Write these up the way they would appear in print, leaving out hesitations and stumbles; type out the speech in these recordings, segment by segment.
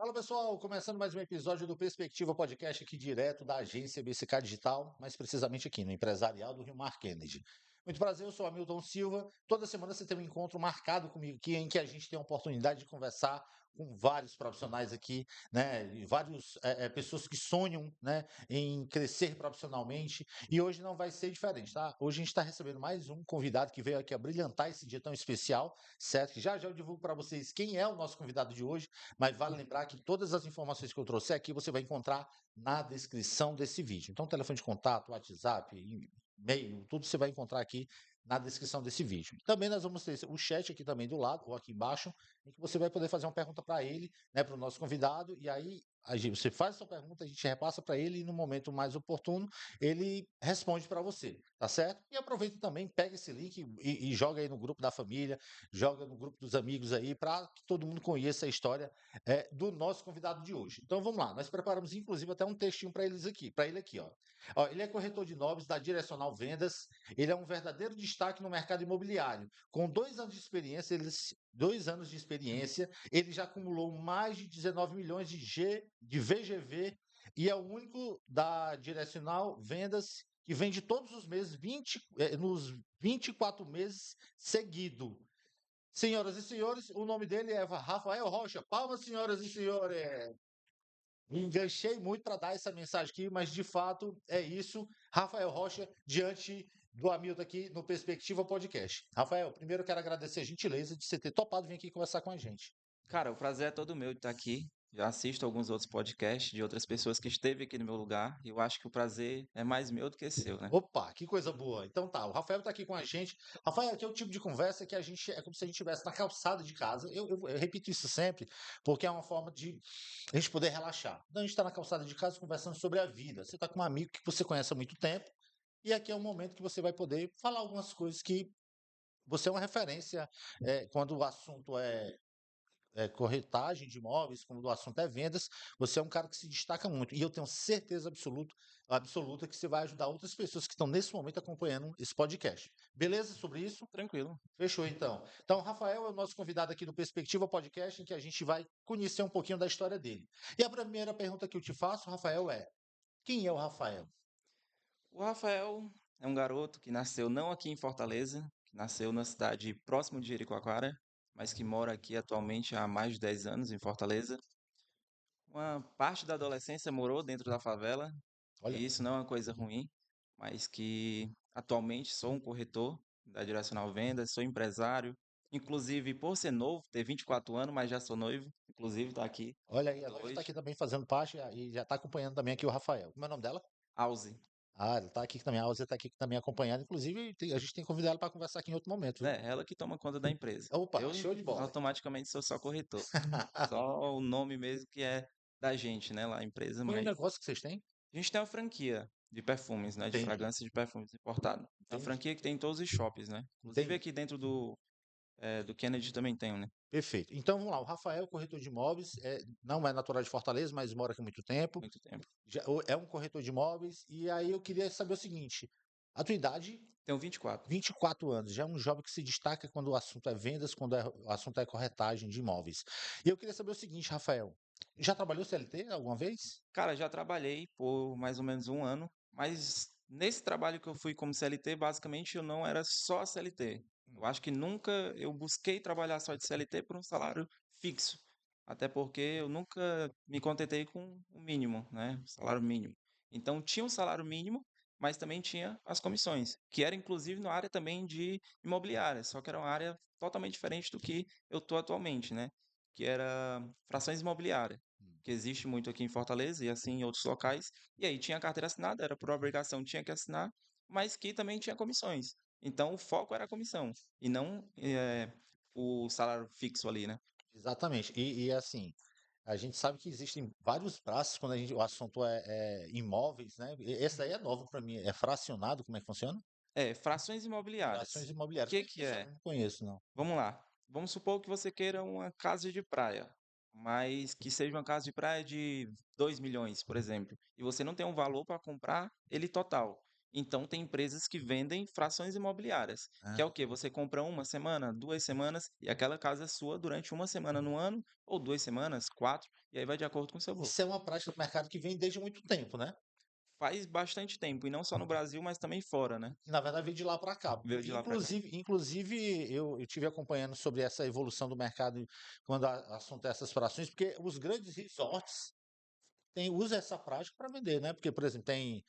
Fala pessoal, começando mais um episódio do Perspectiva Podcast aqui direto da agência BCK Digital, mais precisamente aqui no Empresarial do Rio Mar Kennedy. Muito prazer, eu sou Hamilton Silva. Toda semana você tem um encontro marcado comigo aqui em que a gente tem a oportunidade de conversar com vários profissionais aqui, né, e várias pessoas que sonham, né, em crescer profissionalmente. E hoje não vai ser diferente, tá? Hoje a gente está recebendo mais um convidado que veio aqui a brilhantar esse dia tão especial, certo? Já já eu divulgo para vocês quem é o nosso convidado de hoje. Mas vale lembrar que todas as informações que eu trouxe aqui você vai encontrar na descrição desse vídeo. Então, telefone de contato, WhatsApp, e-mail, tudo você vai encontrar aqui na descrição desse vídeo. Também nós vamos ter o chat aqui também do lado, ou aqui embaixo, em que você vai poder fazer uma pergunta para ele, né, para o nosso convidado, e aí você faz a sua pergunta, a gente repassa para ele e no momento mais oportuno ele responde para você, tá certo? E aproveita também, pega esse link e joga aí no grupo da família, joga no grupo dos amigos aí, para que todo mundo conheça a história do nosso convidado de hoje. Então vamos lá, nós preparamos inclusive até um textinho para ele aqui, ó. Ó, ele é corretor de imóveis da Direcional Vendas, ele é um verdadeiro destaque no mercado imobiliário. Com 2 anos de experiência, 2 anos de experiência, ele já acumulou mais de 19 milhões de VGV e é o único da Direcional Vendas que vende todos os meses, nos 24 meses seguido. Senhoras e senhores, o nome dele é Rafael Rocha. Palmas, senhoras e senhores. Me enganchei muito para dar essa mensagem aqui, mas de fato é isso. Rafael Rocha, diante do Hamilton aqui no Perspectiva Podcast. Rafael, primeiro eu quero agradecer a gentileza de você ter topado vir aqui conversar com a gente. Cara, o prazer é todo meu de estar aqui. Já assisto alguns outros podcasts de outras pessoas que esteve aqui no meu lugar. E eu acho que o prazer é mais meu do que seu, né? Opa, que coisa boa. Então tá, o Rafael tá aqui com a gente. Rafael, aqui é o tipo de conversa que a gente é como se a gente estivesse na calçada de casa. Eu repito isso sempre, porque é uma forma de a gente poder relaxar. Então a gente está na calçada de casa conversando sobre a vida. Você está com um amigo que você conhece há muito tempo, e aqui é o momento que você vai poder falar algumas coisas que você é uma referência quando o assunto é corretagem de imóveis, quando o assunto é vendas, você é um cara que se destaca muito. E eu tenho certeza absoluta que você vai ajudar outras pessoas que estão nesse momento acompanhando esse podcast. Beleza sobre isso? Tranquilo. Fechou então. Então, o Rafael é o nosso convidado aqui do Perspectiva Podcast, em que a gente vai conhecer um pouquinho da história dele. E a primeira pergunta que eu te faço, Rafael, é: quem é o Rafael? O Rafael é um garoto que nasceu não aqui em Fortaleza, que nasceu na cidade próximo de Jericoacoara, mas que mora aqui atualmente há mais de 10 anos em Fortaleza. Uma parte da adolescência morou dentro da favela, Olha, e isso não é uma coisa ruim, mas que atualmente sou um corretor da Direcional Vendas, sou empresário, inclusive por ser novo, ter 24 anos, mas já sou noivo, inclusive está aqui olha aí, a noiva está hoje, aqui também fazendo parte e já está acompanhando também aqui o Rafael. Como é o nome dela? Alze. Ah, ela está aqui também, a Alzia está aqui também acompanhando. Inclusive, a gente tem que convidar ela para conversar aqui em outro momento, viu? É, ela que toma conta da empresa. Opa, Eu show de bola. automaticamente sou só corretor. Só o nome mesmo que é da gente, né, lá a empresa, Qual é o mas negócio que vocês têm? a gente tem uma franquia de perfumes, né, de Entendi, fragrância de perfumes importado. É uma entendi, franquia que tem em todos os shoppings, né? Inclusive entendi. aqui dentro do Kennedy também tem, um, né? Perfeito. Então vamos lá, o Rafael, corretor de imóveis, não é natural de Fortaleza, mas mora aqui há muito tempo. Muito tempo. É um corretor de imóveis. E aí eu queria saber o seguinte: a tua idade, Tenho 24. 24 anos, já é um jovem que se destaca quando o assunto é vendas, quando o assunto é corretagem de imóveis. E eu queria saber o seguinte, Rafael: já trabalhou CLT alguma vez? Cara, já trabalhei por mais ou menos um ano, mas nesse trabalho que eu fui como CLT, basicamente eu não era só CLT. Eu acho que nunca eu busquei trabalhar só de CLT por um salário fixo. Até porque eu nunca me contentei com o mínimo, né? O salário mínimo. Então tinha um salário mínimo, mas também tinha as comissões, que era inclusive na área também de imobiliária, só que era uma área totalmente diferente do que eu tô atualmente, né? Que era frações imobiliárias que existe muito aqui em Fortaleza e assim em outros locais. E aí tinha carteira assinada, era por obrigação, tinha que assinar, mas que também tinha comissões. Então o foco era a comissão e não o salário fixo ali, né? Exatamente. E assim, a gente sabe que existem vários braços quando o assunto é imóveis, né? Esse daí é novo para mim. É fracionado, como é que funciona? É, frações imobiliárias. Frações O imobiliárias. que Como é que que funciona? é? Eu não conheço, não. Vamos lá. Vamos supor que você queira uma casa de praia, mas que seja uma casa de praia de 2 milhões, por exemplo, e você não tem um valor para comprar ele total. Então, tem empresas que vendem frações imobiliárias, que é o quê? Você compra uma semana, 2 semanas, e aquela casa é sua durante uma semana no ano, ou 2 semanas, quatro, e aí vai de acordo com o seu bolso. Isso é uma prática do mercado que vem desde muito tempo, né? Faz bastante tempo, e não só no Brasil, mas também fora, né? Na verdade, veio de lá para cá. Veio de lá para cá. Inclusive eu tive acompanhando sobre essa evolução do mercado quando assunto é essas frações, porque os grandes resorts usam essa prática para vender, né? Porque, por exemplo, tem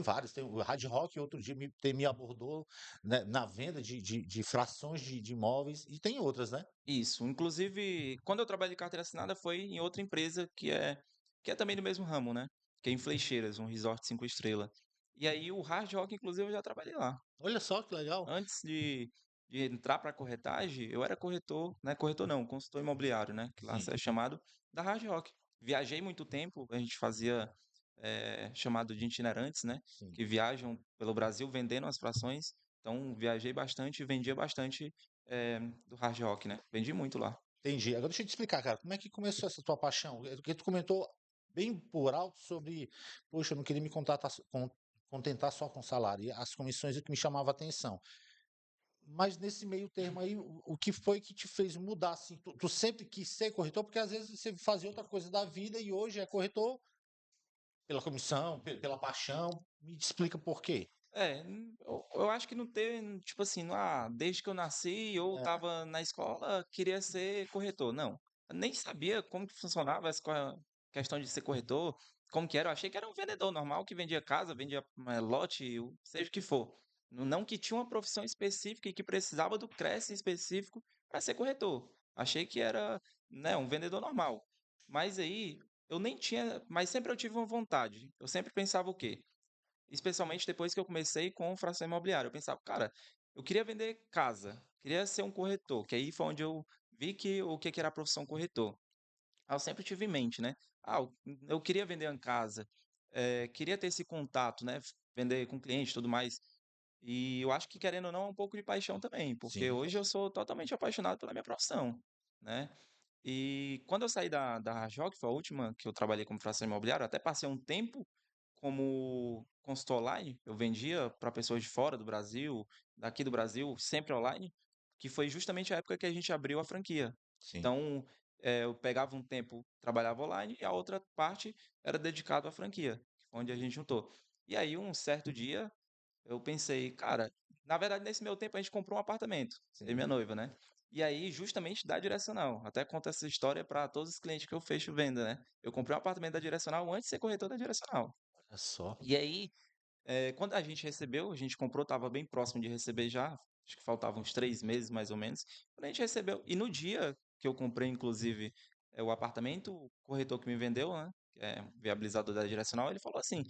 vários, tem o Hard Rock, outro dia me abordou, né, na venda de frações de imóveis, e tem outras, né? Isso. Inclusive, quando eu trabalhei de carteira assinada, foi em outra empresa que é também do mesmo ramo, né? Que é em Fleixeiras, um resort 5 estrelas. E aí, o Hard Rock, inclusive, eu já trabalhei lá. Olha só que legal. Antes de entrar para corretagem, eu era corretor, né? Corretor não, consultor imobiliário, né? Que lá Sim, é chamado da Hard Rock. Viajei muito tempo, a gente fazia chamado de itinerantes, né? sim. Que viajam pelo Brasil vendendo as frações. Então, viajei bastante e vendia bastante do Hard Rock, né? Vendi muito lá. Entendi. Agora deixa eu te explicar, cara, como é que começou essa tua paixão? Porque tu comentou bem por alto sobre, poxa, eu não queria me contentar só com salário, e as comissões é que me chamava a atenção. Mas nesse meio termo aí, o que foi que te fez mudar, assim? Tu sempre quis ser corretor, porque às vezes você fazia outra coisa da vida e hoje é corretor pela comissão, pela paixão. Me explica por quê. Eu acho que não tem, tipo assim, desde que eu nasci ou É, tava na escola, queria ser corretor. Não, eu nem sabia como que funcionava essa questão de ser corretor, como que era. Eu achei que era um vendedor normal que vendia casa, vendia lote, seja o que for. Não que tinha uma profissão específica e que precisava do CRES específico para ser corretor. Achei que era, né, um vendedor normal. Mas aí, eu nem tinha, mas sempre eu tive uma vontade. Eu sempre pensava o quê? Especialmente depois que eu comecei com fração imobiliária. Eu pensava, cara, eu queria vender casa, queria ser um corretor, que aí foi onde eu vi que o que que era a profissão corretor. Aí eu sempre tive em mente, né? Eu queria vender uma casa, queria ter esse contato, né? Vender com cliente e tudo mais. E eu acho que, querendo ou não, é um pouco de paixão também, porque sim, hoje eu sou totalmente apaixonado pela minha profissão, né? E quando eu saí da Rajol, que foi a última que eu trabalhei como fração imobiliária, eu até passei um tempo como consultor online, eu vendia para pessoas de fora do Brasil, daqui do Brasil, sempre online, que foi justamente a época que a gente abriu a franquia. sim. Então, eu pegava um tempo, trabalhava online, e a outra parte era dedicado à franquia, que foi onde a gente juntou. E aí, um certo dia, eu pensei, cara, na verdade, nesse meu tempo a gente comprou um apartamento, eu e Sim. minha noiva, né? E aí, justamente da Direcional, até conto essa história para todos os clientes que eu fecho venda, né? Eu comprei um apartamento da Direcional antes de ser corretor da Direcional. Olha só. E aí, quando a gente recebeu, a gente comprou, estava bem próximo de receber já, acho que faltavam uns 3 meses mais ou menos. Quando a gente recebeu, e no dia que eu comprei, inclusive, o apartamento, o corretor que me vendeu, né, que é viabilizador da Direcional, ele falou assim,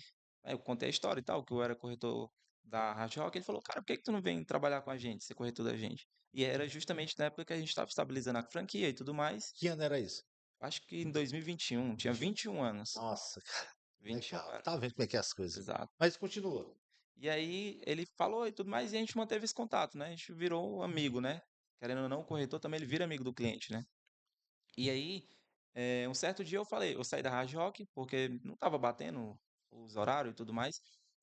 eu contei a história e tal, que eu era corretor da Hard Rock, ele falou, cara, por que que tu não vem trabalhar com a gente, ser corretor da gente? E era justamente na época que a gente estava estabilizando a franquia e tudo mais, Que ano era isso? acho que em 2021, tinha 21 anos, Nossa, cara, 21 legal. anos, Tá vendo como é que é as coisas. exato. Mas continua. E aí ele falou e tudo mais, e a gente manteve esse contato, né? A gente virou amigo, né? Querendo ou não, o corretor também ele vira amigo do cliente, né? E aí, um certo dia eu falei, eu saí da Hard Rock, porque não tava batendo os horários e tudo mais.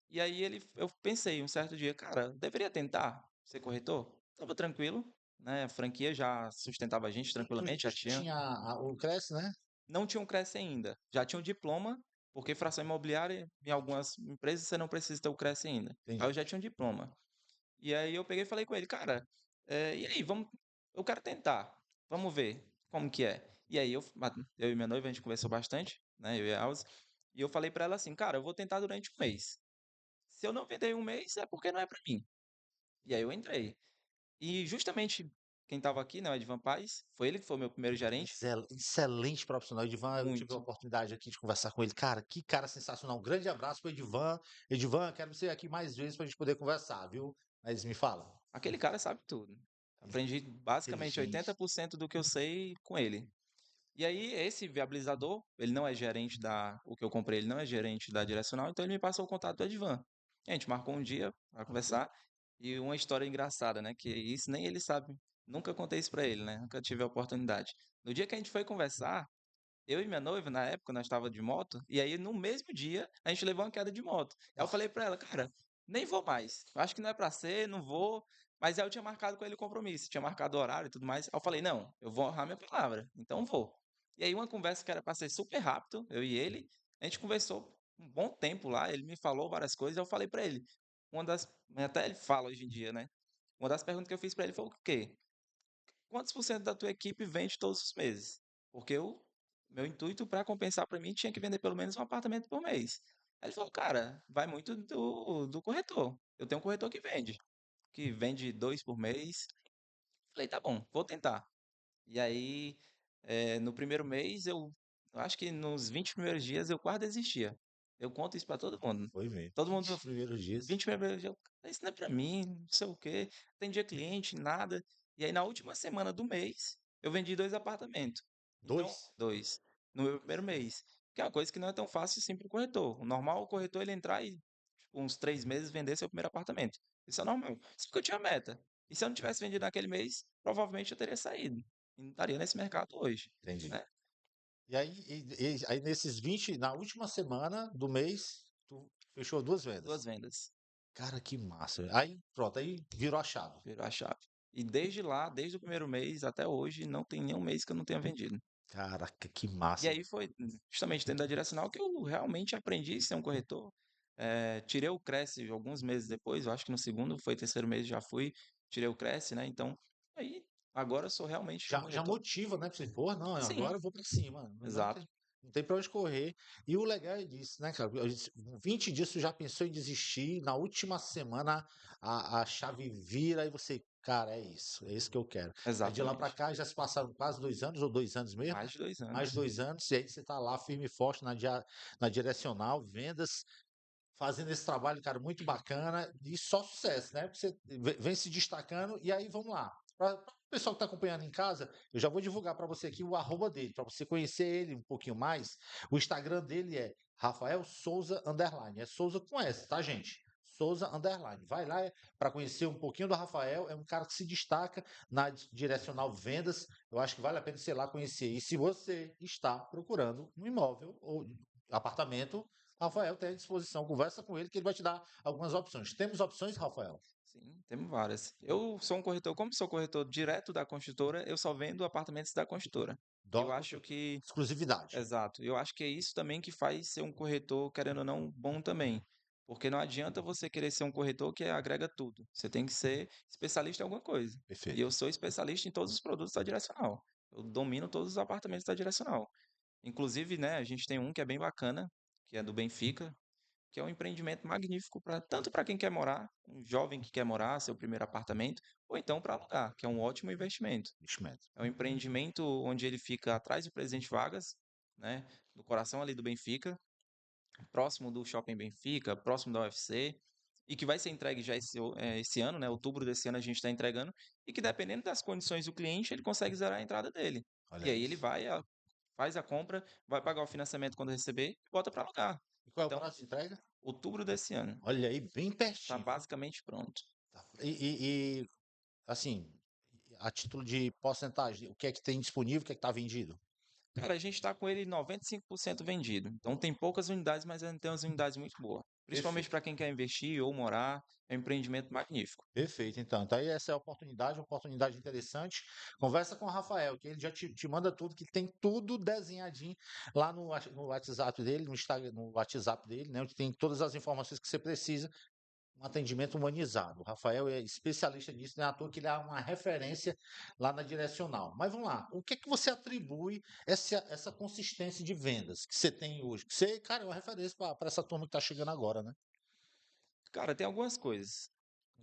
E aí eu pensei um certo dia, cara, eu deveria tentar ser corretor? Tava tranquilo, né? A franquia já sustentava a gente Tu tranquilamente, já já tinha. tinha o Cresce, né? Não tinha um Cresce ainda, já tinha um diploma, porque fração imobiliária, em algumas empresas você não precisa ter o Cresce ainda. Aí eu Entendi. já tinha um diploma. E aí eu peguei e falei com ele, cara, e aí, eu quero tentar, vamos ver como que é. E aí eu e minha noiva, a gente conversou bastante, né, eu e a Alza, e eu falei pra ela assim, cara, eu vou tentar durante um mês. Se eu não vender em um mês, é porque não é pra mim. E aí eu entrei. E justamente quem tava aqui, né, o Edvan Paz, foi ele que foi o meu primeiro gerente, Excelente profissional. Edivan, eu tive a muito. oportunidade aqui de conversar com ele. Cara, que cara sensacional. Um grande abraço para Edivan. Edivan, quero você aqui mais vezes para a gente poder conversar, viu? Mas me fala. Aquele cara sabe tudo. Aprendi basicamente Inteligente. 80% do que eu sei com ele. E aí, esse viabilizador, ele não é gerente o que eu comprei, ele não é gerente da Direcional, então ele me passou o contato do Edvan. E a gente marcou um dia para conversar e uma história engraçada, né? Que isso nem ele sabe. Nunca contei isso pra ele, né? Nunca tive a oportunidade. No dia que a gente foi conversar, eu e minha noiva, na época, nós estava de moto, e aí no mesmo dia a gente levou uma queda de moto. Aí eu falei Nossa, pra ela, cara, nem vou mais. Eu acho que não é pra ser, não vou. Mas aí eu tinha marcado com ele o compromisso, tinha marcado o horário e tudo mais. Aí eu falei, não, eu vou honrar minha palavra, então vou. E aí uma conversa que era pra ser super rápido, eu e ele, a gente conversou um bom tempo lá, ele me falou várias coisas, eu falei pra ele. Uma das, até ele fala hoje em dia, né? Uma das perguntas que eu fiz pra ele foi o quê? Quantos por cento da tua equipe vende todos os meses? Porque meu intuito para compensar para mim tinha que vender pelo menos um apartamento por mês. Aí ele falou, cara, vai muito do corretor. Eu tenho um corretor que vende dois por mês. Falei, tá bom, vou tentar. E aí, no primeiro mês, eu acho que nos 20 primeiros dias eu quase desistia. Eu conto isso para todo mundo. Foi mesmo. Todo mundo, 20 primeiros dias. 20 primeiros dias, isso não é para mim, não sei o quê. Atendia cliente, nada. E aí, na última semana do mês, eu vendi dois apartamentos. Então, Dois? dois. No meu primeiro mês. Que é uma coisa que não é tão fácil assim para o corretor. O normal é o corretor ele entrar e, tipo, uns 3 meses, vender seu primeiro apartamento. Isso é normal. Só que eu tinha meta. E se eu não tivesse vendido naquele mês, provavelmente eu teria saído. E não estaria nesse mercado hoje, Entendi. né? E aí, aí nesses 20, na última semana do mês, tu fechou duas Duas vendas. vendas. Cara, que massa. Aí, pronto, aí virou a chave. Virou a chave. E desde lá, desde o primeiro mês até hoje, não tem nenhum mês que eu não tenha vendido. Caraca, que E massa. aí foi justamente dentro da direcional que eu realmente aprendi a ser um corretor. Tirei o Cresce alguns meses depois, eu acho que no segundo, foi terceiro mês já fui, tirei o Cresce, né? Então, aí agora eu sou realmente um Já corretor. motiva, né? Pra você, pô, não, Sim, agora eu vou pra cima. exato, Não tem pra onde correr. E o legal é disso, né, cara? Eu disse, 20 dias tu já pensou em desistir, na última semana a chave vira e você, cara, é isso que eu quero. Aí de lá pra exatamente. cá já se passaram quase 2 anos, ou 2 anos mesmo, Mais de dois mais anos. 2 anos, e aí você tá lá firme e forte na direcional, vendas, fazendo esse trabalho, cara, muito bacana e só sucesso, né? Você vem se destacando e aí vamos lá. Para o pessoal que está acompanhando em casa, eu já vou divulgar para você aqui o arroba dele, para você conhecer ele um pouquinho mais. O Instagram dele é Rafael Souza Underline. É Souza com S, tá, gente? Souza Underline. Vai lá para conhecer um pouquinho do Rafael. É um cara que se destaca na direcional vendas. Eu acho que vale a pena você ir lá conhecer. E se você está procurando um imóvel ou apartamento, Rafael tem à disposição. Conversa com ele que ele vai te dar algumas opções. Temos opções, Rafael? Sim, temos várias. Eu sou um corretor, como sou corretor direto da construtora, eu só vendo apartamentos da construtora. E eu acho que, Exclusividade. exato, eu acho que é isso também que faz ser um corretor, querendo ou não, bom também. Porque não adianta você querer ser um corretor que agrega tudo. Você tem que ser especialista em alguma coisa. E eu Perfeito. sou especialista em todos os produtos da Direcional. Eu domino todos os apartamentos da Direcional. Inclusive, né, a gente tem um que é bem bacana, que é do Benfica, que é um empreendimento magnífico para tanto para quem quer morar, um jovem que quer morar, seu primeiro apartamento, ou então para alugar, que é um ótimo investimento. Investimento. É um empreendimento onde ele fica atrás do Presidente Vargas, né, no coração ali do Benfica, próximo do Shopping Benfica, próximo da UFC, e que vai ser entregue já esse ano, né, outubro desse ano a gente está entregando, e que dependendo das condições do cliente, ele consegue zerar a entrada dele. Olha E aí ele isso. vai, faz a compra, vai pagar o financiamento quando receber e bota para alugar. E qual é o Então, prazo de entrega? outubro desse ano. Olha aí, bem Tá pertinho. basicamente pronto. Tá. Assim, a título de porcentagem, o que é que tem disponível, o que é que está vendido? Cara, a gente tá com ele 95% vendido. Então tem poucas unidades, mas ainda tem umas unidades muito boas. Principalmente Perfeito. para quem quer investir ou morar, é um empreendimento magnífico. Perfeito, então. Então, aí essa é a oportunidade, uma oportunidade interessante. Conversa com o Rafael, que ele já te manda tudo, que tem tudo desenhadinho lá no WhatsApp dele, no Instagram, no WhatsApp dele, né? Onde tem todas as informações que você precisa, um atendimento humanizado. O Rafael é especialista nisso, não é à toa que ele é uma referência lá na direcional. Mas vamos lá, o que é que você atribui essa consistência de vendas que você tem hoje? Que você, cara, é uma referência para essa turma que está chegando agora, né? Cara, tem algumas coisas.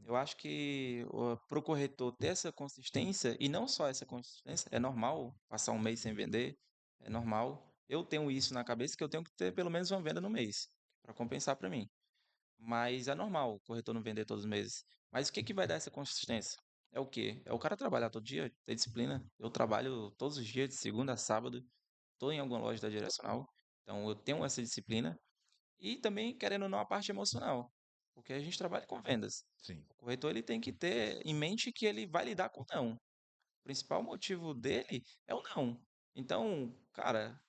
Eu acho que para o corretor ter essa consistência, e não só essa consistência, é normal passar um mês sem vender, é normal. Eu tenho isso na cabeça que eu tenho que ter pelo menos uma venda no mês, para compensar para mim. Mas é normal o corretor não vender todos os meses. Mas o que que vai dar essa consistência? É o quê? É o cara trabalhar todo dia, ter disciplina. Eu trabalho todos os dias, de segunda a sábado, estou em alguma loja da Direcional, então eu tenho essa disciplina. E também, querendo ou não, a parte emocional, porque a gente trabalha com vendas. Sim. O corretor ele tem que ter em mente que ele vai lidar com não. O principal motivo dele é o não. Então, cara,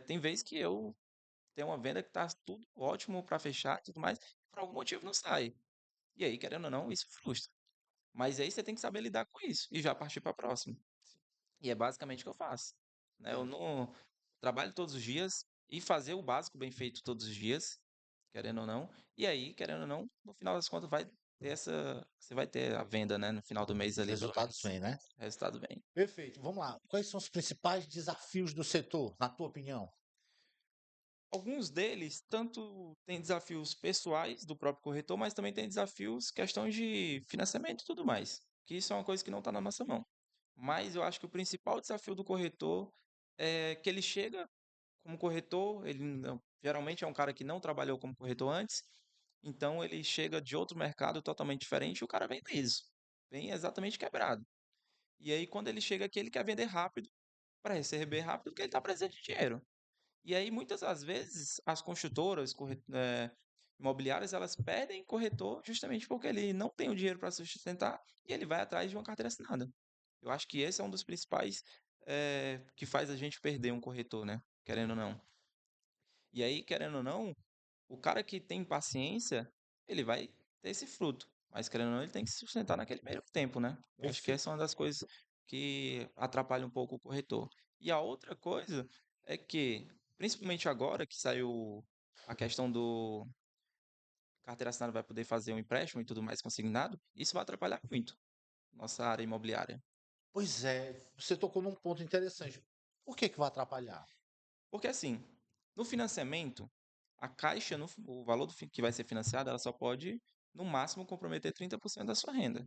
tem vez que eu tenho uma venda que tá tudo ótimo para fechar e tudo mais, por algum motivo não sai. E aí, querendo ou não, isso frustra. Mas aí você tem que saber lidar com isso e já partir para a próxima. E é basicamente o que eu faço, né? Eu Entendi. não trabalho todos os dias e fazer o básico bem feito todos os dias, querendo ou não. E aí, querendo ou não, no final das contas você vai ter a venda, né, no final do mês Os ali, pelo resultados menos. vêm, né? O resultado vem. Perfeito. Vamos lá. Quais são os principais desafios do setor, na tua opinião? Alguns deles, tanto tem desafios pessoais do próprio corretor, mas também tem desafios, questões de financiamento e tudo mais, que isso é uma coisa que não está na nossa mão. Mas eu acho que o principal desafio do corretor é que ele chega como corretor, geralmente é um cara que não trabalhou como corretor antes, então ele chega de outro mercado totalmente diferente e o cara vem liso, vem exatamente quebrado. E aí, quando ele chega aqui, ele quer vender rápido para receber rápido, porque ele está precisando de dinheiro. E aí, muitas das vezes, as construtoras, imobiliárias, elas pedem corretor justamente porque ele não tem o dinheiro para sustentar e ele vai atrás de uma carteira assinada. Eu acho que esse é um dos principais que faz a gente perder um corretor, né? Querendo ou não. E aí, querendo ou não, o cara que tem paciência, ele vai ter esse fruto. Mas querendo ou não, ele tem que se sustentar naquele meio tempo, né? Eu acho que Perfeito. essa é uma das coisas que atrapalha um pouco o corretor. E a outra coisa é que, principalmente agora que saiu a questão do carteira assinada vai poder fazer um empréstimo e tudo mais consignado, isso vai atrapalhar muito nossa área imobiliária. Pois é, você tocou num ponto interessante. Por que que vai atrapalhar? Porque assim, no financiamento, a Caixa, o valor que vai ser financiado, ela só pode, no máximo, comprometer 30% da sua renda.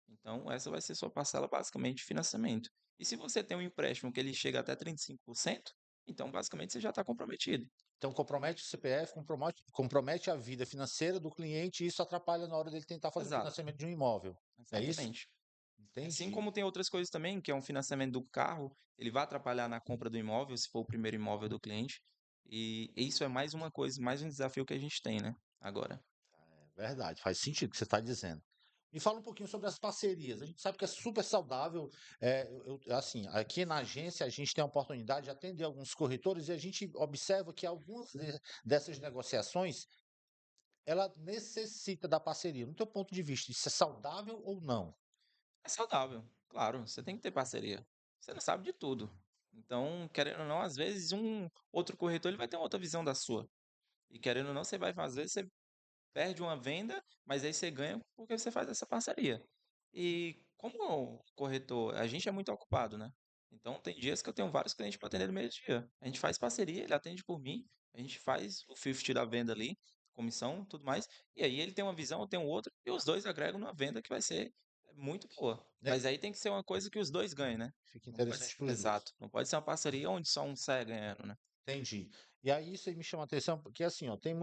Então, essa vai ser sua parcela basicamente de financiamento. E se você tem um empréstimo que ele chega até 35%, então basicamente você já está comprometido. Então compromete o CPF, compromete a vida financeira do cliente e isso atrapalha na hora dele tentar fazer o Exato, financiamento de um imóvel. É isso? exatamente. Assim Entendi. como tem outras coisas também, que é um financiamento do carro, ele vai atrapalhar na compra do imóvel, se for o primeiro imóvel do cliente. E isso é mais uma coisa, mais um desafio que a gente tem, né? Agora. É verdade, faz sentido o que você está dizendo. Me fala um pouquinho sobre as parcerias. A gente sabe que é super saudável. Assim, aqui na agência a gente tem a oportunidade de atender alguns corretores e a gente observa que dessas negociações ela necessita da parceria. No teu ponto de vista, isso é saudável ou não? É saudável, claro, você tem que ter parceria. Você não sabe de tudo. Então, querendo ou não, às vezes um outro corretor ele vai ter uma outra visão da sua. E querendo ou não, você vai fazer, você perde uma venda, mas aí você ganha porque você faz essa parceria. E como corretor, a gente é muito ocupado, né? Então tem dias que eu tenho vários clientes para atender no mesmo dia. A gente faz parceria, ele atende por mim, a gente faz o 50 da venda ali, comissão, tudo mais. E aí ele tem uma visão, eu tenho outra, e os dois agregam numa venda que vai ser muito boa. Né? Mas aí tem que ser uma coisa que os dois ganhem, né? Fica Não pode interessante ser, para os dois. exato. Não pode ser uma parceria onde só um sai ganhando, né? Entendi. E aí isso aí me chama a atenção, porque assim, ó, tem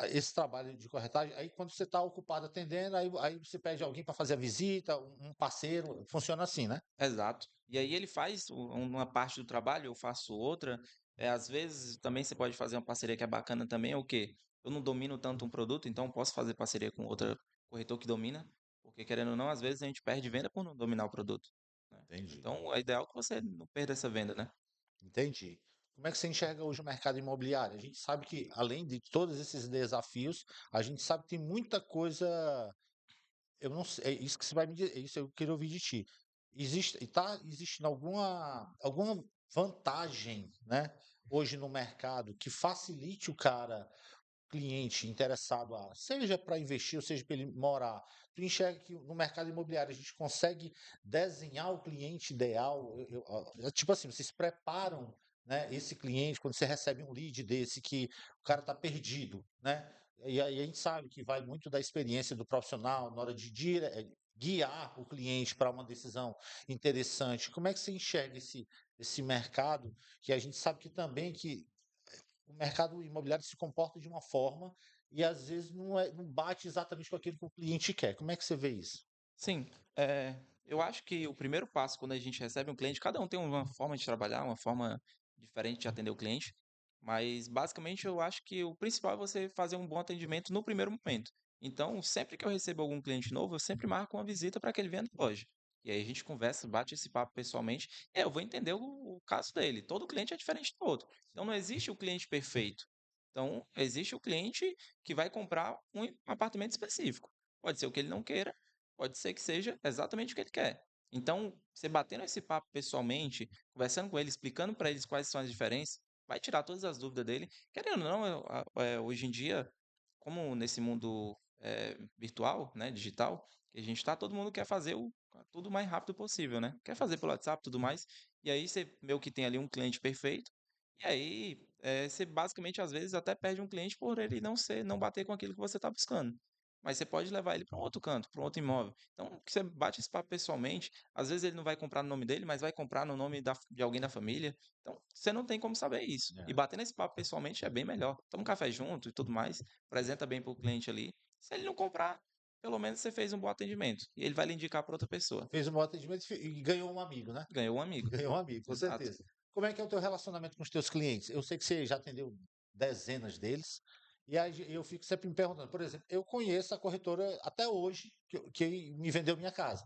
esse trabalho de corretagem, aí quando você está ocupado atendendo, aí você pede alguém para fazer a visita, um parceiro, funciona assim, né? Exato. E aí ele faz uma parte do trabalho, eu faço outra. Às vezes também você pode fazer uma parceria que é bacana também, é o quê? Eu não domino tanto um produto, então eu posso fazer parceria com outro corretor que domina, porque querendo ou não, às vezes a gente perde venda por não dominar o produto, né? Entendi. Então é ideal que você não perda essa venda, né? Entendi. Como é que você enxerga hoje o mercado imobiliário? A gente sabe que, além de todos esses desafios, a gente sabe que tem muita coisa. Eu não sei, é isso que você vai me dizer, é isso que eu queria ouvir de ti. Está existindo alguma vantagem, né, hoje no mercado que facilite o cara, cliente interessado seja para investir ou seja para ele morar. Tu enxerga que no mercado imobiliário a gente consegue desenhar o cliente ideal? Tipo assim, vocês preparam, né, esse cliente quando você recebe um lead desse que o cara está perdido, né? E aí a gente sabe que vai muito da experiência do profissional na hora de guiar o cliente para uma decisão interessante. Como é que você enxerga esse mercado que a gente sabe que também que o mercado imobiliário se comporta de uma forma e às vezes não bate exatamente com aquilo que o cliente quer. Como é que você vê isso? Sim, eu acho que o primeiro passo quando a gente recebe um cliente, cada um tem uma forma de trabalhar, uma forma diferente de atender o cliente, mas basicamente eu acho que o principal é você fazer um bom atendimento no primeiro momento. Então, sempre que eu recebo algum cliente novo, eu sempre marco uma visita para que ele venha na loja. E aí a gente conversa, bate esse papo pessoalmente, e aí eu vou entender o caso dele. Todo cliente é diferente do outro. Então não existe o cliente perfeito. Então, existe o cliente que vai comprar um apartamento específico. Pode ser o que ele não queira, pode ser que seja exatamente o que ele quer. Então, você batendo esse papo pessoalmente, conversando com ele, explicando para eles quais são as diferenças, vai tirar todas as dúvidas dele. Querendo ou não, hoje em dia, como nesse mundo virtual, né, digital, que a gente tá, todo mundo quer fazer tudo o mais rápido possível, né? Quer fazer pelo WhatsApp, tudo mais. E aí você meio que tem ali um cliente perfeito. E aí você basicamente às vezes até perde um cliente por ele não bater com aquilo que você está buscando. Mas você pode levar ele para um outro canto, para um outro imóvel. Então, que você bate esse papo pessoalmente, às vezes ele não vai comprar no nome dele, mas vai comprar no nome de alguém da família. Então, você não tem como saber isso. E É. batendo esse papo pessoalmente é bem melhor. Toma um café junto e tudo mais, apresenta bem para o cliente ali. Se ele não comprar, pelo menos você fez um bom atendimento. E ele vai lhe indicar para outra pessoa. Fez um bom atendimento e ganhou um amigo, né? Ganhou um amigo. Ganhou um amigo, com Exato. certeza. Como é que é o teu relacionamento com os teus clientes? Eu sei que você já atendeu dezenas deles, e aí eu fico sempre me perguntando, por exemplo, eu conheço a corretora até hoje que me vendeu minha casa,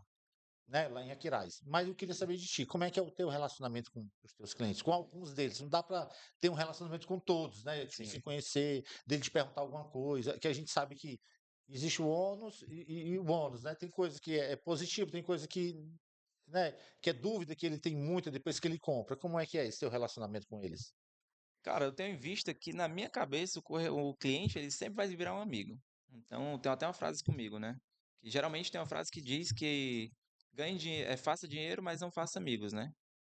né, lá em Aquiraz. Mas eu queria saber de ti, como é que é o teu relacionamento com os teus clientes? Com alguns deles, não dá para ter um relacionamento com todos, né? Tipo, Sim. se conhecer, dele te perguntar alguma coisa, que a gente sabe que existe o ônus e o bônus, né? Tem coisa que é positivo, tem coisa que, né, que é dúvida que ele tem muita depois que ele compra. Como é que é esse teu relacionamento com eles? Cara, eu tenho em vista que na minha cabeça o cliente ele sempre vai virar um amigo. Então, tem até uma frase comigo, né? Que geralmente tem uma frase que diz que faça dinheiro, mas não faça amigos, né?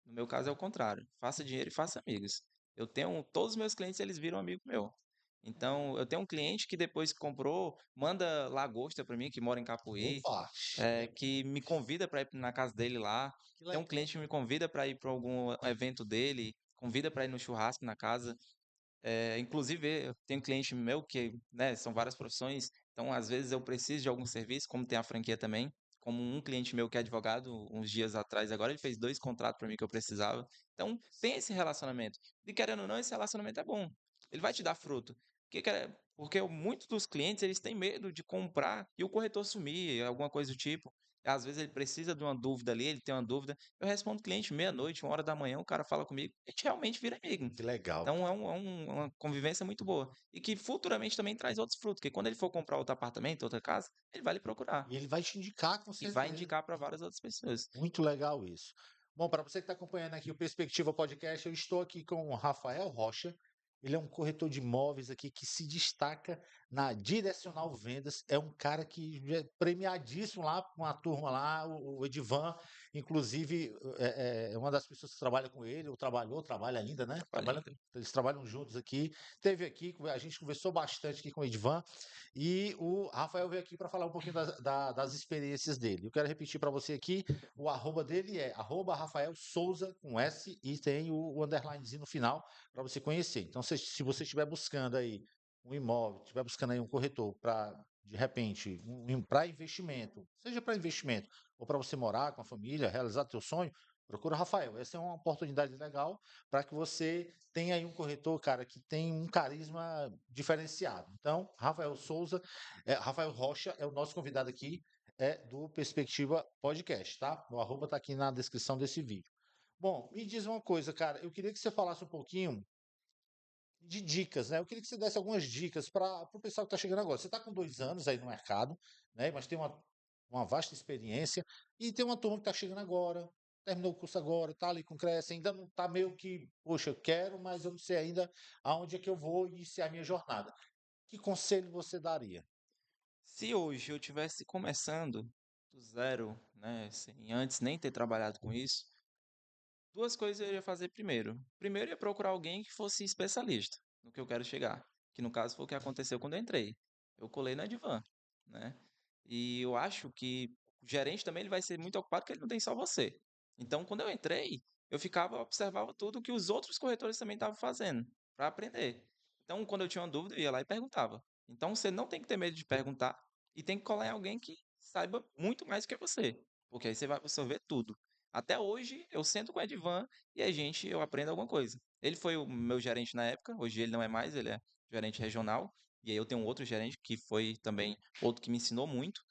No meu caso é o contrário. Faça dinheiro e faça amigos. Todos os meus clientes eles viram amigo meu. Então, eu tenho um cliente que depois que comprou, manda lagosta para mim, que mora em Capuí, Opa, que me convida para ir na casa dele lá. que Tem um legal. cliente que me convida para ir para algum evento dele, convida para ir no churrasco na casa. Inclusive, eu tenho um cliente meu que, né, são várias profissões, então às vezes eu preciso de algum serviço, como tem a franquia também. Como um cliente meu que é advogado, uns dias atrás, agora ele fez 2 contratos para mim que eu precisava. Então, tem esse relacionamento. E querendo ou não, esse relacionamento é bom. Ele vai te dar fruto. Porque muitos dos clientes, eles têm medo de comprar e o corretor sumir, alguma coisa do tipo. Às vezes ele precisa de uma dúvida ali, ele tem uma dúvida. Eu respondo o cliente meia-noite, 1 hora da manhã, o cara fala comigo, a gente realmente vira amigo. Que legal, Então cara. uma convivência muito boa. E que futuramente também traz outros frutos, porque quando ele for comprar outro apartamento, outra casa, ele vai lhe procurar. E ele vai te indicar com E vai certeza. indicar para várias outras pessoas. Muito legal isso. Bom, para você que está acompanhando aqui o Perspectiva Podcast, eu estou aqui com o Rafael Rocha. Ele é um corretor de imóveis aqui que se destaca na Direcional Vendas. É um cara que já é premiadíssimo lá com a turma lá, o Edivan. Inclusive, é uma das pessoas que trabalha com ele, ou trabalhou, trabalha ainda, né? Olha ainda. Eles trabalham juntos aqui. Teve aqui, a gente conversou bastante aqui com o Edivan. E o Rafael veio aqui para falar um pouquinho das experiências dele. Eu quero repetir para você aqui, o arroba dele é arroba Rafael Souza com S e tem o underlinezinho no final para você conhecer. Então, se você estiver buscando aí um imóvel, estiver buscando aí um corretor para, de repente, para investimento, seja para investimento ou para você morar com a família, realizar teu sonho, procura o Rafael. Essa é uma oportunidade legal para que você tenha aí um corretor, cara, que tem um carisma diferenciado. Então, Rafael Souza, Rafael Rocha é o nosso convidado aqui, do Perspectiva Podcast, tá? O arroba tá aqui na descrição desse vídeo. Bom, me diz uma coisa, cara, eu queria que você falasse um pouquinho de dicas, né? Eu queria que você desse algumas dicas para o pessoal que está chegando agora. Você está com 2 anos aí no mercado, né? Mas tem uma vasta experiência e tem uma turma que está chegando agora, terminou o curso agora, está ali com Cresce, ainda não está meio que, poxa, eu quero, mas eu não sei ainda aonde é que eu vou iniciar a minha jornada. Que conselho você daria? Se hoje eu tivesse começando do zero, né, sem antes nem ter trabalhado com isso, duas coisas eu iria fazer primeiro. Primeiro, eu ia procurar alguém que fosse especialista no que eu quero chegar, que no caso foi o que aconteceu quando eu entrei. Eu colei na Divan, né? E eu acho que o gerente também ele vai ser muito ocupado porque ele não tem só você. Então, quando eu entrei, observava tudo que os outros corretores também estavam fazendo para aprender. Então, quando eu tinha uma dúvida, eu ia lá e perguntava. Então, você não tem que ter medo de perguntar e tem que colar em alguém que saiba muito mais do que você, porque aí você vai absorver tudo. Até hoje, eu sento com o Edvan e eu aprendo alguma coisa. Ele foi o meu gerente na época, hoje ele não é mais, ele é gerente regional. E aí eu tenho um outro gerente que foi também outro que me ensinou muito.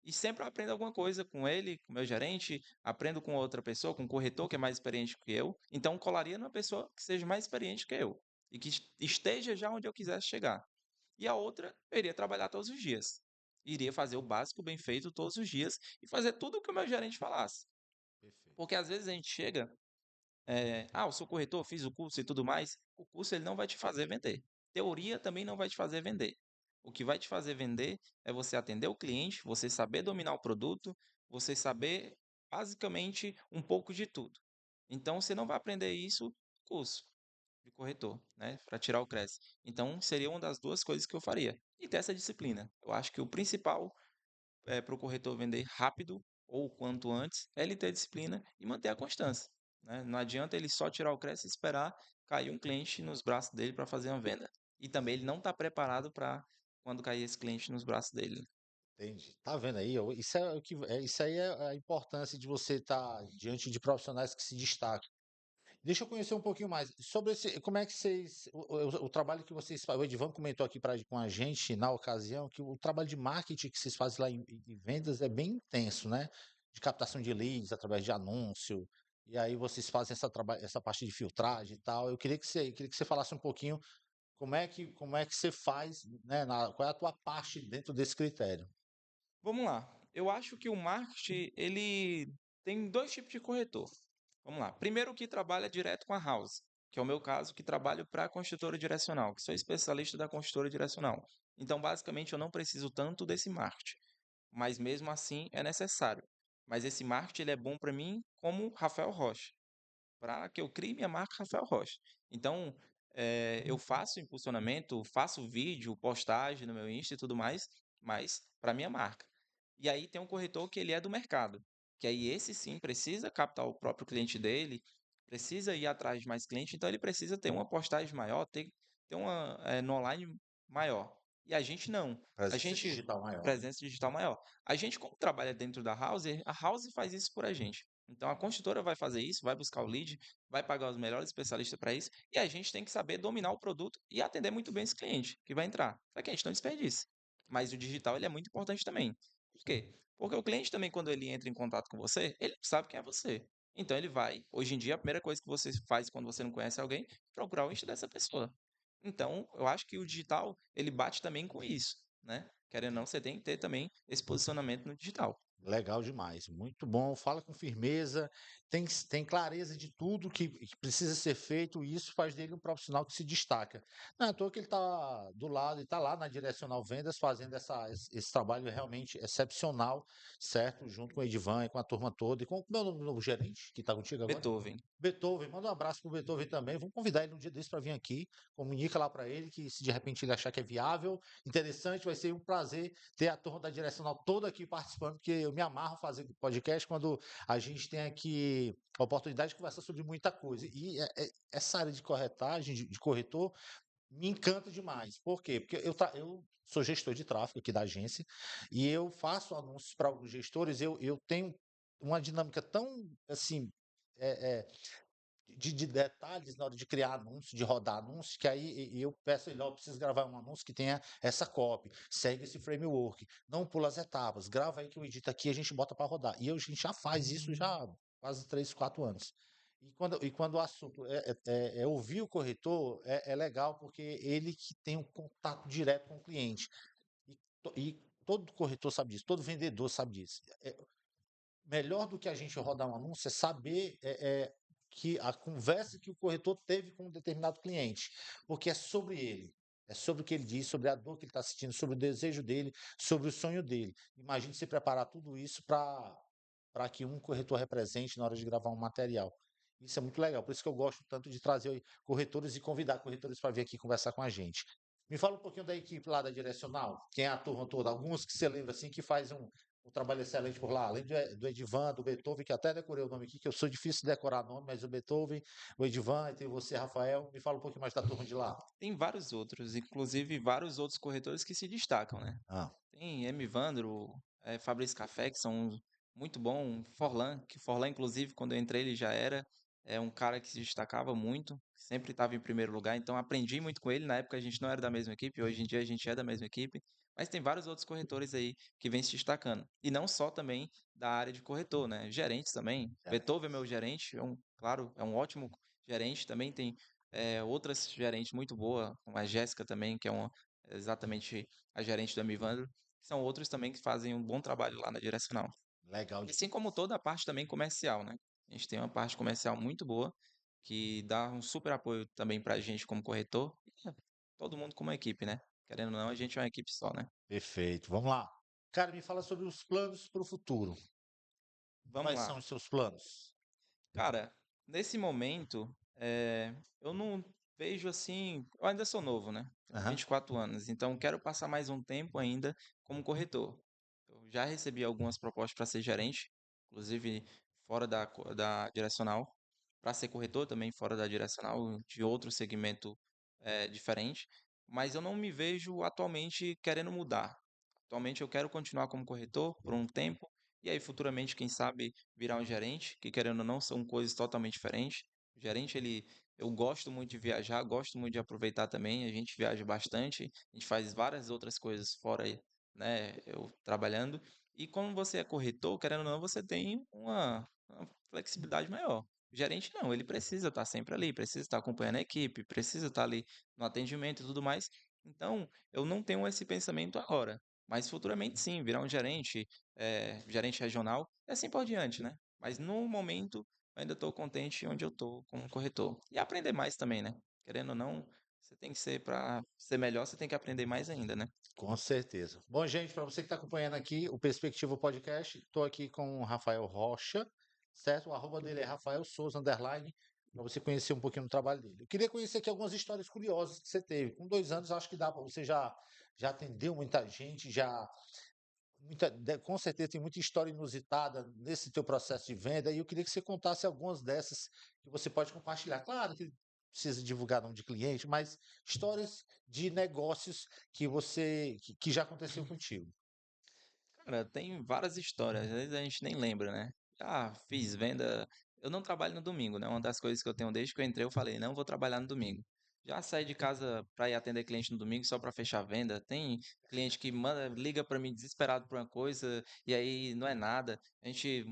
E sempre eu aprendo alguma coisa com ele, com o meu gerente, aprendo com outra pessoa, com um corretor que é mais experiente que eu. Então colaria numa pessoa que seja mais experiente que eu e que esteja já onde eu quisesse chegar. E a outra, eu iria trabalhar todos os dias. iria fazer o básico bem feito todos os dias e fazer tudo o que o meu gerente falasse. Perfeito. Porque às vezes a gente chega, eu sou corretor, fiz o curso e tudo mais. O curso ele não vai te fazer vender. Teoria também não vai te fazer vender. O que vai te fazer vender é você atender o cliente, você saber dominar o produto, você saber basicamente um pouco de tudo. Então você não vai aprender isso no curso de corretor, né, para tirar o CRES. Então seria uma das duas coisas que eu faria. E ter essa disciplina. Eu acho que o principal para o corretor vender rápido ou quanto antes, é ele ter disciplina e manter a constância. Né? Não adianta ele só tirar o crédito e esperar cair um cliente nos braços dele para fazer uma venda. E também ele não está preparado para quando cair esse cliente nos braços dele. Entendi. Tá vendo aí? Isso é o que isso aí é a importância de você estar diante de profissionais que se destacam. Deixa eu conhecer um pouquinho mais sobre esse, como é que vocês, o trabalho que vocês fazem. O Edivan comentou aqui com a gente na ocasião que o trabalho de marketing que vocês fazem lá em vendas é bem intenso, né? De captação de leads através de anúncio. E aí vocês fazem essa parte de filtragem e tal. Queria que você falasse um pouquinho como é que você faz, né? Qual é a tua parte dentro desse critério? Vamos lá. Eu acho que o marketing, ele tem dois tipos de corretor. Vamos lá. Primeiro, o que trabalha direto com a house, que é o meu caso, que trabalho para a construtora direcional, que sou especialista da construtora direcional. Então, basicamente, eu não preciso tanto desse marketing, mas mesmo assim é necessário. Mas esse marketing ele é bom para mim como Rafael Rocha, para que eu crie minha marca Rafael Rocha. Então, eu faço impulsionamento, faço vídeo, postagem no meu Insta e tudo mais, mas para minha marca. E aí tem um corretor que ele é do mercado, que aí esse sim precisa captar o próprio cliente dele, precisa ir atrás de mais clientes, então ele precisa ter uma postagem maior, ter uma no online maior. E a gente não. A Presença gente digital maior. presença digital maior. A gente, como trabalha dentro da House, a House faz isso por a gente. Então a construtora vai fazer isso, vai buscar o lead, vai pagar os melhores especialistas para isso, e a gente tem que saber dominar o produto e atender muito bem esse cliente que vai entrar, para que a gente não desperdice. Mas o digital ele é muito importante também. Por quê? Porque o cliente também, quando ele entra em contato com você, ele não sabe quem é você. Então ele vai. Hoje em dia, a primeira coisa que você faz quando você não conhece alguém, é procurar o Insta dessa pessoa. Então, eu acho que o digital, ele bate também com isso, né? Querendo ou não, você tem que ter também esse posicionamento no digital. Legal demais, muito bom. Fala com firmeza, tem clareza de tudo que precisa ser feito, e isso faz dele um profissional que se destaca. Não é à toa que ele está do lado e está lá na Direcional Vendas fazendo esse trabalho realmente excepcional, certo? Junto com o Edivan e com a turma toda, e com o meu novo gerente, que está contigo agora. Beethoven. Beethoven, manda um abraço pro Beethoven também. Vamos convidar ele um dia desse para vir aqui. Comunica lá para ele que se de repente ele achar que é viável, interessante, vai ser um prazer ter a turma da Direcional toda aqui participando, porque eu me amarro fazer podcast quando a gente tem aqui a oportunidade de conversar sobre muita coisa. E essa área de corretagem, de corretor, me encanta demais. Por quê? Porque eu sou gestor de tráfego aqui da agência e eu faço anúncios para alguns gestores. Eu tenho uma dinâmica tão assim. é, é, de detalhes na hora de criar anúncio, de rodar anúncio, que aí eu peço ele, ó, eu preciso gravar um anúncio que tenha essa copy, segue esse framework, não pula as etapas, grava aí que eu edito aqui e a gente bota para rodar. E a gente já faz isso já há quase 3, 4 anos. E quando o assunto é ouvir o corretor, é legal porque ele que tem um contato direto com o cliente. E todo corretor sabe disso, todo vendedor sabe disso. Melhor do que a gente rodar um anúncio é saber que a conversa que o corretor teve com um determinado cliente, porque é sobre ele. É sobre o que ele diz, sobre a dor que ele está sentindo, sobre o desejo dele, sobre o sonho dele. Imagine se preparar tudo isso para que um corretor represente na hora de gravar um material. Isso é muito legal. Por isso que eu gosto tanto de trazer corretores e convidar corretores para vir aqui conversar com a gente. Me fala um pouquinho da equipe lá da Direcional. Quem é a turma toda? Alguns que você lembra assim que faz um trabalho excelente por lá. Além do Edivan, do Beethoven, que até decorei o nome aqui, que eu sou difícil de decorar nome, mas o Beethoven, o Edivan, e tem você, Rafael. Me fala um pouquinho mais da turma de lá. Tem vários outros, inclusive vários outros corretores que se destacam, né? Ah, Tem M. Vandro, Fabrício Café, que são muito bom. Forlan, que Forlan, inclusive, quando eu entrei, ele já era um cara que se destacava muito, sempre estava em primeiro lugar, então aprendi muito com ele. Na época a gente não era da mesma equipe, hoje em dia a gente é da mesma equipe. Mas tem vários outros corretores aí que vêm se destacando. E não só também da área de corretor, né? Gerentes também. Beethoven é meu gerente, claro, é um ótimo gerente. Também tem outras gerentes muito boas, como a Jéssica também, que é exatamente a gerente do Amivandro, São outros também que fazem um bom trabalho lá na direcional. Legal Assim como demais. toda a parte também comercial, né? A gente tem uma parte comercial muito boa, que dá um super apoio também pra gente como corretor, e todo mundo como equipe, né? Querendo ou não, a gente é uma equipe só, né? Perfeito. Vamos lá. Cara, me fala sobre os planos para o futuro. Vamos Quais são lá. os seus planos? Cara, nesse momento, eu não vejo assim. Eu ainda sou novo, né? Tenho Aham. 24 anos, então quero passar mais um tempo ainda como corretor. Eu já recebi algumas propostas para ser gerente, inclusive fora da direcional, para ser corretor também fora da direcional, de outro segmento diferente, mas eu não me vejo atualmente querendo mudar. Atualmente eu quero continuar como corretor por um tempo, e aí futuramente, quem sabe, virar um gerente, que querendo ou não, são coisas totalmente diferentes. O gerente, eu gosto muito de viajar, gosto muito de aproveitar também, a gente viaja bastante, a gente faz várias outras coisas fora, né, eu trabalhando. E como você é corretor, querendo ou não, você tem uma flexibilidade maior. O gerente não, ele precisa estar sempre ali, precisa estar acompanhando a equipe, precisa estar ali no atendimento e tudo mais. Então, eu não tenho esse pensamento agora. Mas futuramente sim, virar um gerente, gerente regional, e assim por diante, né? Mas no momento, eu ainda estou contente onde eu estou como corretor. E aprender mais também, né? Querendo ou não, você tem que ser, para ser melhor, você tem que aprender mais ainda, né? Com certeza. Bom, gente, para você que está acompanhando aqui o Perspectiva Podcast, estou aqui com o Rafael Rocha, certo? O arroba dele é Rafael Souza, underline, para você conhecer um pouquinho do trabalho dele. Eu queria conhecer aqui algumas histórias curiosas que você teve. Com 2 anos, acho que dá para você já atendeu muita gente, com certeza tem muita história inusitada nesse teu processo de venda, e eu queria que você contasse algumas dessas que você pode compartilhar. Claro que precisa divulgar nome de cliente, mas histórias de negócios que já aconteceu contigo. Cara, tem várias histórias, às vezes a gente nem lembra, né? Ah, fiz venda. Eu não trabalho no domingo, né? Uma das coisas que eu tenho desde que eu entrei, eu falei, não vou trabalhar no domingo. Já saí de casa para ir atender cliente no domingo só para fechar a venda. Tem cliente que manda, liga para mim desesperado por uma coisa e aí não é nada. A gente,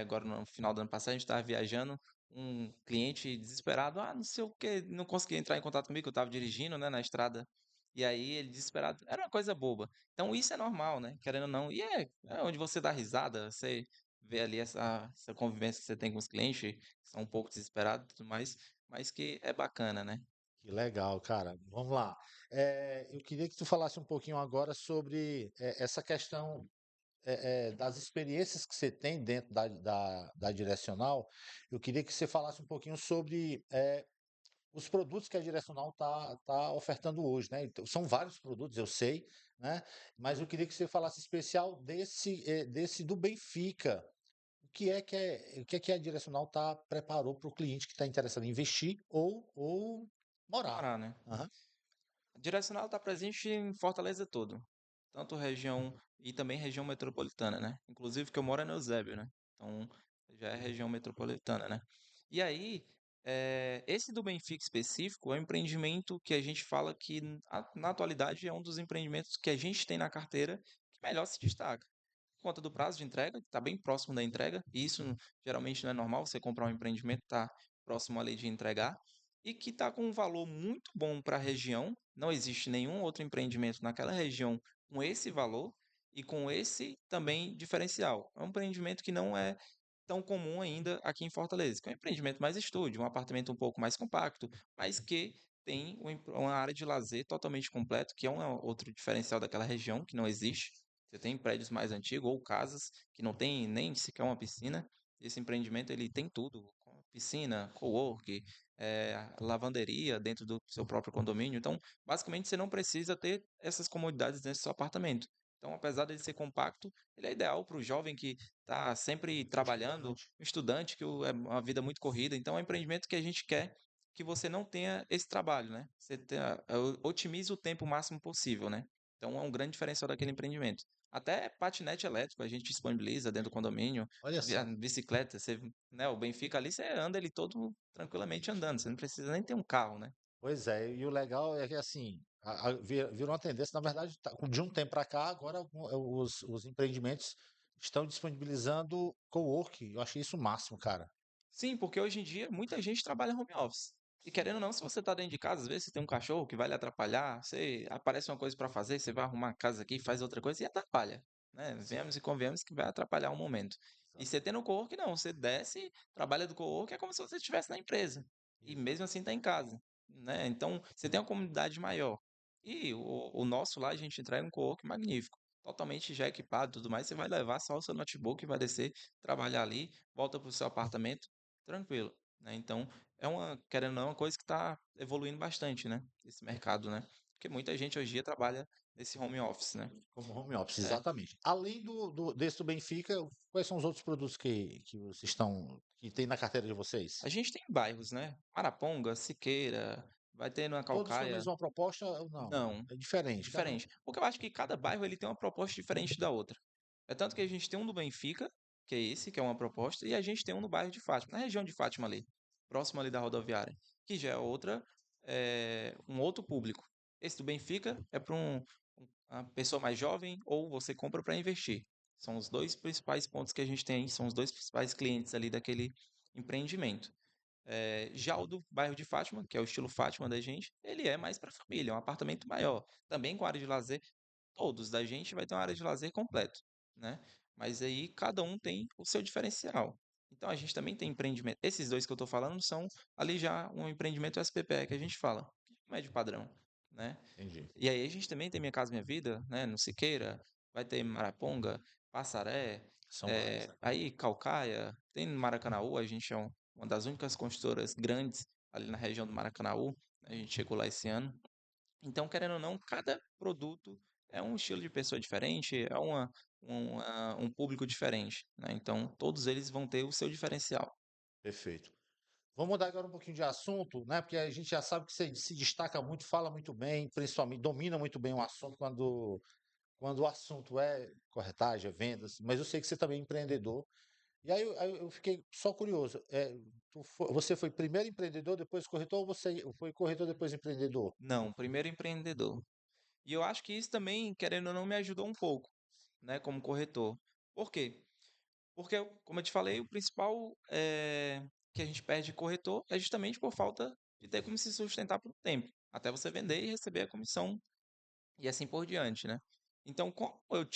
agora no final do ano passado, a gente estava viajando, um cliente desesperado, ah, não sei o que, não conseguia entrar em contato comigo, eu estava dirigindo, né, na estrada. E aí ele desesperado, era uma coisa boba. Então isso é normal, né? Querendo ou não. E é onde você dá risada, você vê ali essa convivência que você tem com os clientes, que são um pouco desesperados e tudo mais, mas que é bacana, né? Que legal, cara. Vamos lá. Eu queria que tu falasse um pouquinho agora sobre essa questão das experiências que você tem dentro da direcional. Eu queria que você falasse um pouquinho sobre os produtos que a Direcional tá ofertando hoje, né? Então, são vários produtos, eu sei, né? Mas eu queria que você falasse especial desse do Benfica. O que é que a Direcional preparou para o cliente que está interessado em investir ou morar? Morar, né? Aham. A Direcional está presente em Fortaleza todo, tanto região e também região metropolitana, né? Inclusive que eu moro é no Eusébio, né? Então já é região metropolitana, né? E aí, esse do Benfica específico é um empreendimento que a gente fala que na atualidade é um dos empreendimentos que a gente tem na carteira que melhor se destaca. Por conta do prazo de entrega, que está bem próximo da entrega, e isso geralmente não é normal, você comprar um empreendimento, está próximo ali de entregar, e que está com um valor muito bom para a região. Não existe nenhum outro empreendimento naquela região com esse valor e com esse também diferencial. É um empreendimento que não é tão comum ainda aqui em Fortaleza, que é um empreendimento mais estúdio, um apartamento um pouco mais compacto, mas que tem uma área de lazer totalmente completo, que é um outro diferencial daquela região que não existe. Você tem prédios mais antigos ou casas que não tem nem sequer uma piscina. Esse empreendimento ele tem tudo, piscina, cowork, lavanderia dentro do seu próprio condomínio. Então, basicamente, você não precisa ter essas comodidades dentro do seu apartamento. Então, apesar de ser compacto, ele é ideal para o jovem que está sempre trabalhando, Estudante. um estudante que é uma vida muito corrida. Então, é um empreendimento que a gente quer que você não tenha esse trabalho, né? Você otimize o tempo o máximo possível, né? Então, é um grande diferencial daquele empreendimento. Até patinete elétrico a gente disponibiliza dentro do condomínio, Olha só. bicicleta, você, né, o Benfica ali você anda ele todo tranquilamente andando, você não precisa nem ter um carro, né? Pois é, e o legal é que assim, virou uma tendência, na verdade, de um tempo para cá, agora os empreendimentos estão disponibilizando coworking. Eu achei isso o máximo, cara. Sim, porque hoje em dia muita gente trabalha home office. E querendo ou não, se você tá dentro de casa, às vezes você tem um cachorro que vai lhe atrapalhar, você aparece uma coisa para fazer, você vai arrumar a casa aqui, faz outra coisa e atrapalha, né? Sim, Venhamos e convenhamos que vai atrapalhar um momento. E você tendo o cowork, não, você desce, trabalha do cowork, é como se você estivesse na empresa. E exato. mesmo assim tá em casa, né? Então, você tem uma comunidade maior. E o nosso lá, a gente entrega um cowork magnífico, totalmente já equipado e tudo mais. Você vai levar só o seu notebook, vai descer, trabalhar ali, volta pro seu apartamento, tranquilo, né? Então, querendo ou não, é uma coisa que está evoluindo bastante, né? Esse mercado, né? Porque muita gente hoje em dia trabalha nesse home office, né? Como home office, É. exatamente. Além desse do Benfica, quais são os outros produtos que vocês que tem na carteira de vocês? A gente tem bairros, né? Araponga, Siqueira, vai ter na Todos com a Calcaia. mesma proposta ou não? Não, É diferente, cada um. diferente. Porque eu acho que cada bairro ele tem uma proposta diferente da outra. É tanto que a gente tem um no Benfica, que é esse, que é uma proposta, e a gente tem um no bairro de Fátima, na região de Fátima ali, próximo ali da rodoviária, que já é um outro público. Esse do Benfica é para uma pessoa mais jovem ou você compra para investir. São os dois principais pontos que a gente tem, são os dois principais clientes ali daquele empreendimento. Já o do bairro de Fátima, que é o estilo Fátima da gente, ele é mais para família, é um apartamento maior, também com área de lazer. Todos da gente vai ter uma área de lazer completo, né? Mas aí cada um tem o seu diferencial. Então a gente também tem empreendimento. Esses dois que eu estou falando são ali já um empreendimento SPPE que a gente fala, médio padrão, né? Entendi. E aí a gente também tem Minha Casa Minha Vida, né? No Siqueira, vai ter Maraponga, Passaré, São vários. aí Calcaia, tem no Maracanaú, a gente é uma das únicas construtoras grandes ali na região do Maracanaú, né? A gente chegou lá esse ano. Então, querendo ou não, cada produto é um estilo de pessoa diferente, é um público diferente, né? Então, todos eles vão ter o seu diferencial. Perfeito. Vamos mudar agora um pouquinho de assunto, né? Porque a gente já sabe que você se destaca muito, fala muito bem, principalmente domina muito bem o assunto quando o assunto é corretagem, é vendas, mas eu sei que você também é empreendedor. E aí eu fiquei só curioso. Você foi primeiro empreendedor, depois corretor, ou você foi corretor, depois empreendedor? Não, primeiro empreendedor. E eu acho que isso também, querendo ou não, me ajudou um pouco, né, como corretor. Por quê? Porque, como eu te falei, o principal que a gente perde de corretor é justamente por falta de ter como se sustentar por um tempo, até você vender e receber a comissão e assim por diante, né? Então, como eu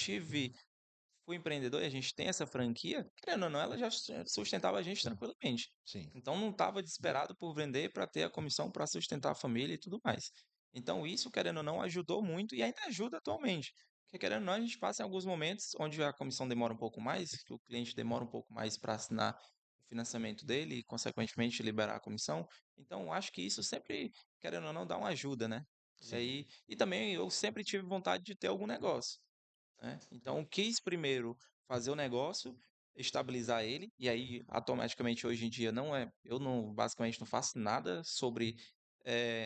fui empreendedor e a gente tem essa franquia, querendo ou não, ela já sustentava a gente tranquilamente. Sim, Então não estava desesperado por vender para ter a comissão para sustentar a família e tudo mais. Então isso, querendo ou não, ajudou muito e ainda ajuda atualmente. Porque querendo ou não, a gente passa em alguns momentos onde a comissão demora um pouco mais, que o cliente demora um pouco mais para assinar o financiamento dele e, consequentemente, liberar a comissão. Então, acho que isso sempre, querendo ou não, dá uma ajuda, né? E sim. aí, e também eu sempre tive vontade de ter algum negócio, né? Então, quis primeiro fazer o negócio, estabilizar ele, e aí automaticamente hoje em dia eu não, basicamente não faço nada sobre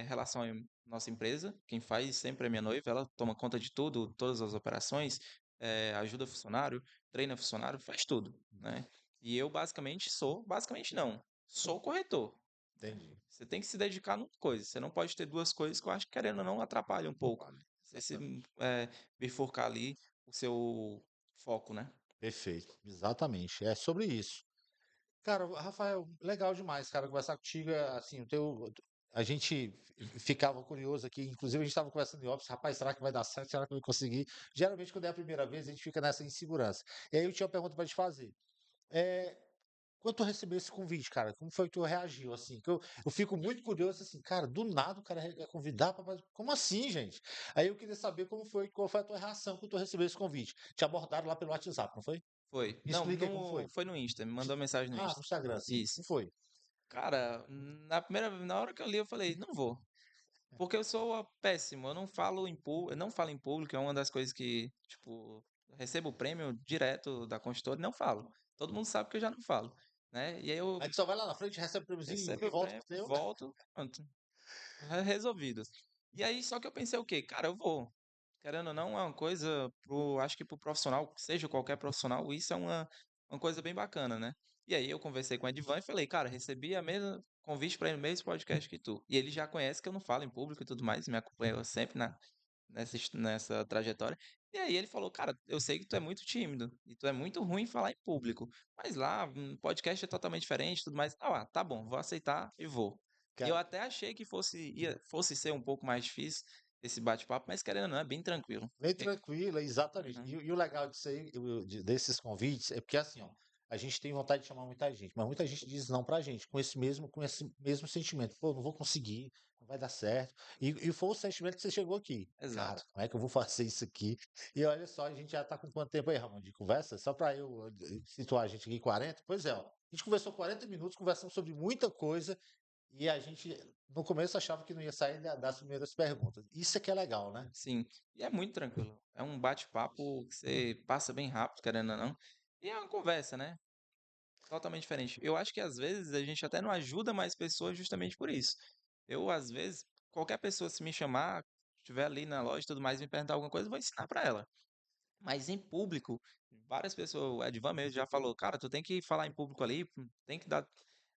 relação à nossa empresa. Quem faz sempre é minha noiva, ela toma conta de tudo, todas as operações, ajuda funcionário, treina funcionário, faz tudo, né? E eu basicamente não, sou corretor. Né? Entendi. Você tem que se dedicar numa coisa. Você não pode ter duas coisas que eu acho que, querendo ou não, atrapalha um pouco. Vale. Você se Exatamente. bifurcar ali o seu foco, né? Perfeito. Exatamente. É sobre isso. Cara, Rafael, legal demais, cara, conversar contigo. Assim, a gente ficava curioso aqui, inclusive a gente estava conversando em office, rapaz, será que vai dar certo? Será que eu vou conseguir? Geralmente, quando é a primeira vez, a gente fica nessa insegurança. E aí eu tinha uma pergunta para te fazer. É, quando tu recebeu esse convite, cara, como foi que tu reagiu, assim? Que eu fico muito curioso, assim, cara, do nada o cara quer convidar pra... Como assim, gente? Aí eu queria saber qual foi a tua reação quando tu recebeu esse convite. Te abordaram lá pelo WhatsApp, não foi? Foi. Me Não, explica aí como foi. foi no Insta, me mandou uma mensagem no Ah, no Insta. Instagram, sim. Isso. Como foi? Cara, na hora que eu li, eu falei, não vou. Porque eu sou péssimo, eu não falo em público, é uma das coisas que, tipo, eu recebo o prêmio direto da consultora e não falo. Todo mundo sabe que eu já não falo, né? E aí eu Aí tu só vai lá na frente, recebe o prêmiozinho recebo e o volta prêmio, pro teu. volto, pronto, resolvido. E aí, só que eu pensei o quê? Cara, eu vou. Querendo ou não, é uma coisa acho que pro profissional, seja qualquer profissional, isso é uma coisa bem bacana, né? E aí eu conversei com o Edvan e falei, cara, recebi a mesma convite para ir no mesmo podcast que tu. E ele já conhece que eu não falo em público e tudo mais, me acompanhou sempre nessa trajetória. E aí ele falou, cara, eu sei que tu é muito tímido e tu é muito ruim em falar em público, mas lá, podcast é totalmente diferente e tudo mais. Ah, tá bom, vou aceitar e vou. Eu Cara, até achei que fosse ser um pouco mais difícil esse bate-papo, mas querendo ou não, é bem tranquilo. bem E- tranquila, exatamente. Uhum, E o legal disso aí, desses convites, é porque assim, ó, a gente tem vontade de chamar muita gente, mas muita gente diz não pra gente, com esse mesmo sentimento. Pô, não vou conseguir, não vai dar certo. E foi o sentimento que você chegou aqui. Cara, exato. como é que eu vou fazer isso aqui? E olha só, a gente já tá com quanto tempo aí, Ramon, de conversa? Só pra eu situar a gente aqui, 40. Pois é, ó. A gente conversou 40 minutos, conversamos sobre muita coisa, e a gente, no começo, achava que não ia sair das primeiras perguntas. Isso é que é legal, né? Sim, e é muito tranquilo. É um bate-papo que você passa bem rápido, querendo ou não. E é uma conversa, né? Totalmente diferente. Eu acho que às vezes a gente até não ajuda mais pessoas justamente por isso. Eu, às vezes, qualquer pessoa se me chamar, estiver ali na loja e tudo mais, me perguntar alguma coisa, eu vou ensinar pra ela. Mas em público, várias pessoas, o Edvan mesmo já falou, cara, tu tem que falar em público ali, tem que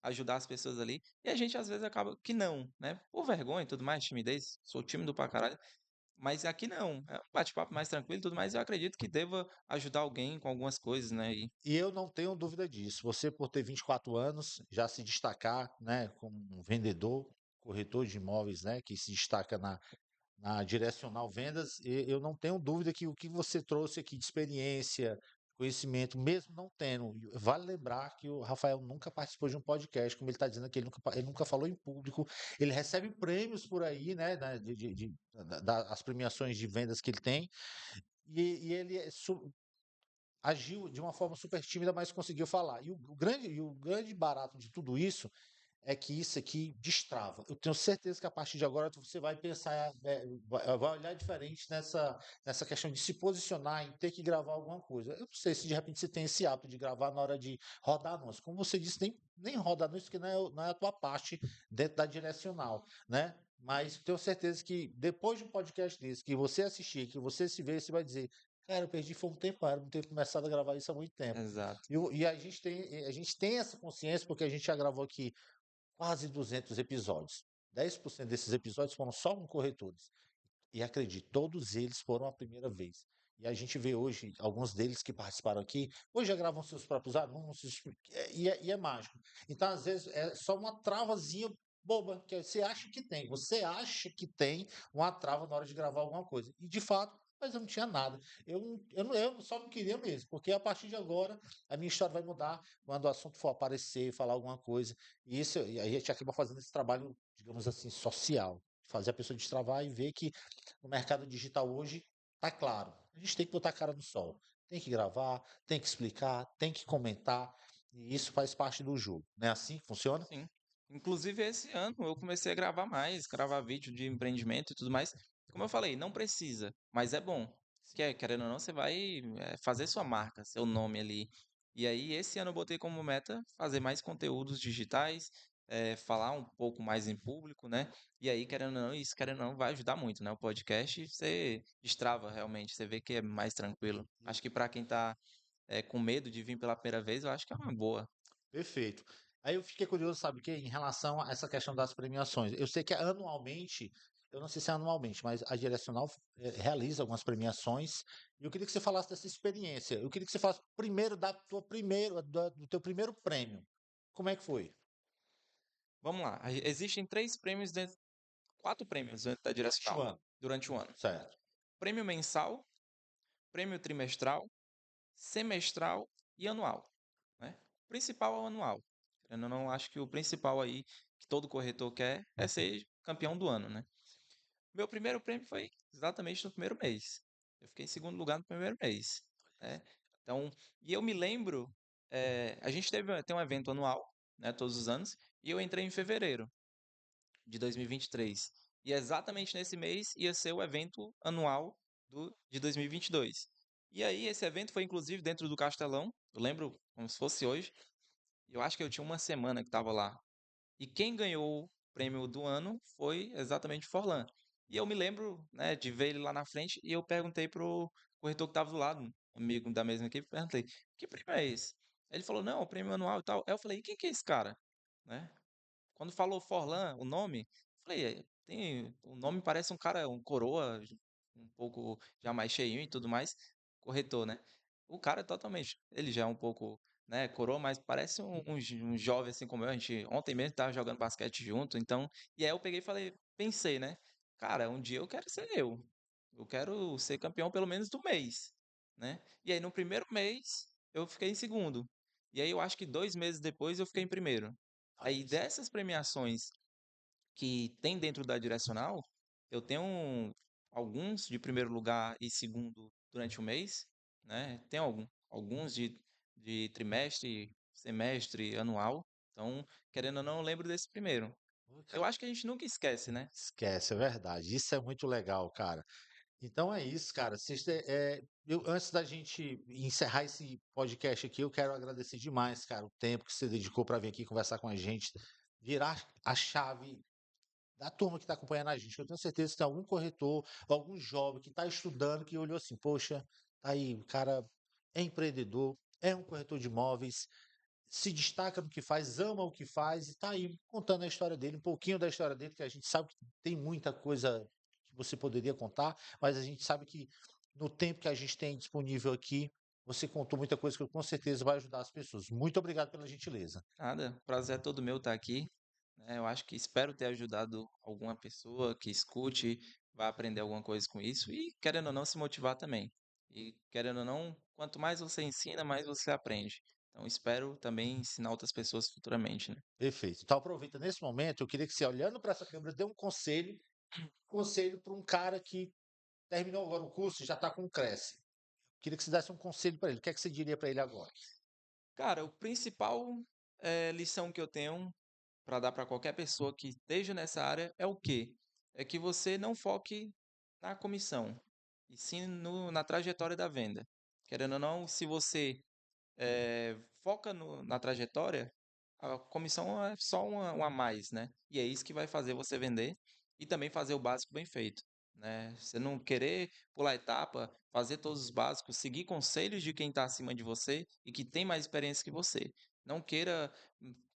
ajudar as pessoas ali. E a gente às vezes acaba que não, né? Por vergonha e tudo mais, timidez, sou tímido pra caralho. Mas aqui não, é um bate-papo mais tranquilo e tudo mais. Eu acredito que deva ajudar alguém com algumas coisas, né? E eu não tenho dúvida disso. Você, por ter 24 anos, já se destacar, né, como um vendedor, corretor de imóveis, né, que se destaca na Direcional Vendas, eu não tenho dúvida que o que você trouxe aqui de experiência, conhecimento, mesmo não tendo, vale lembrar que o Rafael nunca participou de um podcast, como ele está dizendo que ele nunca falou em público, ele recebe prêmios por aí, né, as premiações de vendas que ele tem, e ele agiu de uma forma super tímida, mas conseguiu falar. E o grande barato de tudo isso é que isso aqui destrava. Eu tenho certeza que a partir de agora você vai pensar, vai olhar diferente nessa questão de se posicionar e ter que gravar alguma coisa. Eu não sei se de repente você tem esse hábito de gravar na hora de rodar anúncio. Como você disse, nem roda anúncio, porque não é a tua parte dentro da direcional, né? Mas tenho certeza que depois de um podcast desse, que você assistir, que você se ver, você vai dizer, cara, eu perdi foi um tempo, era não ter começado a gravar isso há muito tempo. Exato. E a gente tem essa consciência porque a gente já gravou aqui quase 200 episódios. 10% desses episódios foram só com corretores. E acredite, todos eles foram a primeira vez. E a gente vê hoje alguns deles que participaram aqui, hoje já gravam seus próprios anúncios, e é mágico. Então, às vezes, é só uma travazinha boba, que você acha que tem. Você acha que tem uma trava na hora de gravar alguma coisa. E, de fato, mas eu não tinha nada. Eu só não queria mesmo, porque a partir de agora a minha história vai mudar quando o assunto for aparecer, falar alguma coisa. E a gente acaba fazendo esse trabalho, digamos assim, social. Fazer a pessoa destravar e ver que no mercado digital hoje tá claro. A gente tem que botar a cara no sol. Tem que gravar, tem que explicar, tem que comentar. E isso faz parte do jogo. Não é assim que funciona? Sim. Inclusive, esse ano eu comecei a gravar mais, gravar vídeo de empreendimento e tudo mais. Como eu falei, não precisa, mas é bom. Querendo ou não, você vai fazer sua marca, seu nome ali. E aí, esse ano eu botei como meta fazer mais conteúdos digitais, falar um pouco mais em público, né? E aí, querendo ou não, isso querendo ou não, vai ajudar muito, né? O podcast você destrava realmente, você vê que é mais tranquilo. Acho que para quem tá com medo de vir pela primeira vez, eu acho que é uma boa. Perfeito. Aí eu fiquei curioso, sabe o quê? Em relação a essa questão das premiações. Eu sei que anualmente, eu não sei se é anualmente, mas a Direcional realiza algumas premiações. E eu queria que você falasse dessa experiência. Eu queria que você falasse primeiro do teu primeiro prêmio. Como é que foi? Vamos lá. Existem três prêmios dentro, quatro prêmios dentro da Durante o Direcional ano. durante o ano. Certo. Prêmio mensal, prêmio trimestral, semestral e anual, né? O principal é o anual. Eu não acho que o principal aí que todo corretor quer é ser campeão do ano, né? Meu primeiro prêmio foi exatamente no primeiro mês. Eu fiquei em segundo lugar no primeiro mês, né? Então, e eu me lembro, a gente tem um evento anual, né, todos os anos, e eu entrei em fevereiro de 2023. E exatamente nesse mês ia ser o evento anual de 2022. E aí, esse evento foi inclusive dentro do Castelão. Eu lembro como se fosse hoje. Eu acho que eu tinha uma semana que estava lá. E quem ganhou o prêmio do ano foi exatamente o Forlan. E eu me lembro, né, de ver ele lá na frente e eu perguntei pro corretor que estava do lado, um amigo da mesma equipe, perguntei: "Que prêmio é esse?" Ele falou: "Não, é o prêmio anual e tal". Aí eu falei: "E quem que é esse cara?", né? Quando falou Forlan, o nome, falei, o nome parece um cara, um coroa, um pouco já mais cheinho e tudo mais, corretor, né? O cara é totalmente, ele já é um pouco né? Coroa, mas parece um jovem assim como eu. A gente ontem mesmo tava jogando basquete junto, então. E aí eu peguei e pensei, né? Cara, um dia eu quero ser eu. Eu quero ser campeão pelo menos do mês, né? E aí no primeiro mês eu fiquei em segundo. E aí eu acho que 2 meses depois eu fiquei em primeiro. Olha Aí isso. dessas premiações que tem dentro da direcional, eu tenho alguns de primeiro lugar e segundo durante o mês, né? Tem alguns de trimestre, semestre, anual. Então, querendo ou não, eu lembro desse primeiro. Eu acho que a gente nunca esquece, né? Esquece, é verdade. Isso é muito legal, cara. Então é isso, cara. Antes da gente encerrar esse podcast aqui, eu quero agradecer demais, cara, o tempo que você dedicou para vir aqui conversar com a gente, virar a chave da turma que está acompanhando a gente. Eu tenho certeza que tem algum corretor, algum jovem que está estudando, que olhou assim, poxa, tá aí, o cara é empreendedor, é um corretor de imóveis, se destaca no que faz, ama o que faz, e está aí contando a história dele, um pouquinho da história dele, que a gente sabe que tem muita coisa que você poderia contar, mas a gente sabe que no tempo que a gente tem disponível aqui, você contou muita coisa que com certeza vai ajudar as pessoas. Muito obrigado pela gentileza. Nada, prazer é todo meu estar aqui, né? Eu acho que espero ter ajudado alguma pessoa que escute, vai aprender alguma coisa com isso e, querendo ou não, se motivar também. E, querendo ou não, quanto mais você ensina, mais você aprende. Então, espero também ensinar outras pessoas futuramente, né? Perfeito. Então aproveita nesse momento, eu queria que você, olhando para essa câmera, dê um conselho para um cara que terminou agora o curso e já está com um Cresce. Queria que você desse um conselho para ele. O que é que você diria para ele agora? Cara, o principal lição que eu tenho para dar para qualquer pessoa que esteja nessa área é o quê? É que você não foque na comissão, e sim na trajetória da venda. Querendo ou não, se você foca na trajetória, a comissão é só uma a mais, né? E é isso que vai fazer você vender e também fazer o básico bem feito, né? Você não querer pular etapa, fazer todos os básicos, seguir conselhos de quem está acima de você e que tem mais experiência que você. Não queira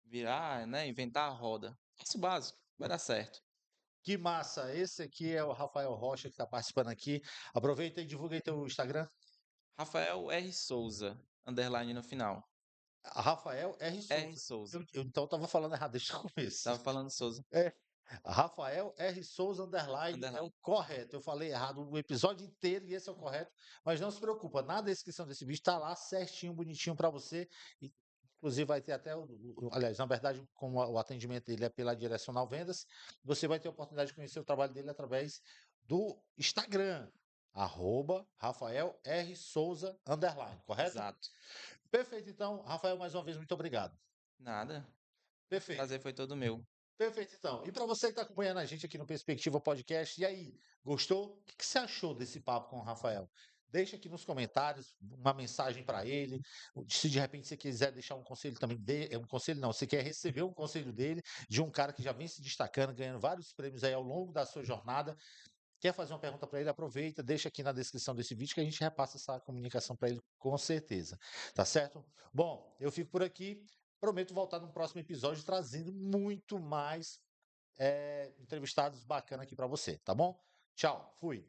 virar, né, inventar a roda. Faça o básico, vai dar certo. Que massa! Esse aqui é o Rafael Rocha que está participando aqui. Aproveita e divulga aí teu Instagram. Rafael R. Souza, underline no final. Rafael R. R. Souza. Souza. Eu então estava falando errado desde o começo. Tava falando Souza. É, Rafael R. Souza Underline é Underline. o correto. Eu falei errado o episódio inteiro e esse é o correto. Mas não se preocupa, na descrição desse vídeo está lá certinho, bonitinho para você. E, inclusive vai ter até, aliás, na verdade, como o atendimento dele é pela Direcional Vendas, você vai ter a oportunidade de conhecer o trabalho dele através do Instagram, @Rafael R. Souza Underline, correto? Exato. Perfeito, então. Rafael, mais uma vez, muito obrigado. Nada. Perfeito. Prazer foi todo meu. Perfeito, então. E para você que está acompanhando a gente aqui no Perspectiva Podcast, e aí, gostou? O que que você achou desse papo com o Rafael? Deixa aqui nos comentários uma mensagem para ele. Se de repente você quiser deixar um conselho também, um conselho não, você quer receber um conselho dele, de um cara que já vem se destacando, ganhando vários prêmios aí ao longo da sua jornada. Quer fazer uma pergunta para ele? Aproveita, deixa aqui na descrição desse vídeo que a gente repassa essa comunicação para ele com certeza. Tá certo? Bom, eu fico por aqui. Prometo voltar no próximo episódio trazendo muito mais entrevistados bacanas aqui para você, tá bom? Tchau, fui.